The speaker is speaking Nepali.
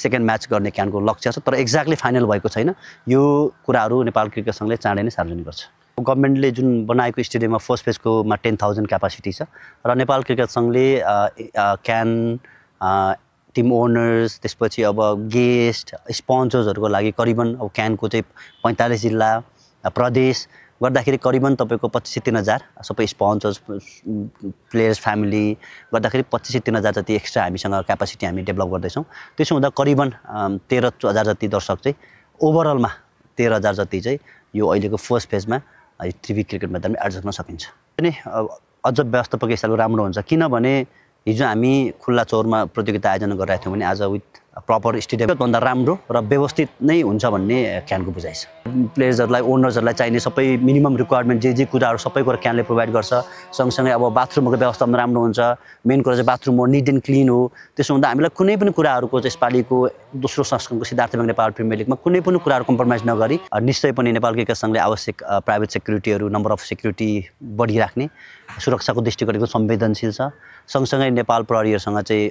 सेकेन्ड म्याच गर्ने क्यानको लक्ष्य छ, तर एक्ज्याक्टली फाइनल भएको छैन। यो कुराहरू नेपाल क्रिकेट संघले चाँडै नै सार्वजनिक गर्छ। गभर्नमेन्टले जुन बनाएको स्टेडियममा फर्स्ट फेजकोमा 10,000 क्यापासिटी छ र नेपाल क्रिकेट संघले क्यान टिम ओनर्स त्यसपछि अब गेस्ट स्पोन्सर्सहरूको लागि करिबन अब क्यानको चाहिँ 45 जिल्ला प्रदेश गर्दाखेरि करिबन तपाईँको 25-30,000 सबै स्पोन्सर्स प्लेयर्स फ्यामिली गर्दाखेरि 25-30,000 जति एक्स्ट्रा हामीसँग क्यापासिटी हामी डेभलप गर्दैछौँ। त्यसो हुँदा करिबन 13,000 जति दर्शक चाहिँ ओभरअलमा 13,000 जति चाहिँ यो अहिलेको फर्स्ट फेजमा टिभी क्रिकेट मैदानमा एडजस्ट गर्न सकिन्छ। अनि अझ व्यवस्थापक हिसाबले राम्रो हुन्छ, किनभने हिजो हामी खुल्ला चौरमा प्रतियोगिता आयोजना गरिरहेको थियौँ भने आज विथ प्रपर स्टेडियमभन्दा राम्रो र व्यवस्थित नै हुन्छ भन्ने क्यानको बुझाइ छ। प्लेयर्सहरूलाई ओनर्सहरूलाई चाहिने सबै मिनिमम रिक्वायरमेन्ट जे कुराहरू सबै कुरा क्यानले प्रोभाइड गर्छ। सँगसँगै अब बाथरुमको व्यवस्था पनि राम्रो हुन्छ। मेन कुरा चाहिँ बाथरुम हो, निट एन्ड क्लिन हो। त्यसो हुँदा हामीलाई कुनै पनि कुराहरूको चाहिँ यसपालिको दोस्रो संस्करणको सिद्धार्थ ब्याङ्क नेपाल प्रिमियर लिगमा कुनै पनि कुराहरू कम्प्रोमाइज नगरी निश्चय पनि नेपाल क्रिकेट संघले आवश्यक प्राइभेट सेक्युरिटीहरू नम्बर अफ सेक्युरिटी बढिराख्ने सुरक्षाको दृष्टिकोणको संवेदनशील छ। सँगसँगै नेपाल प्रहरीहरूसँग चाहिँ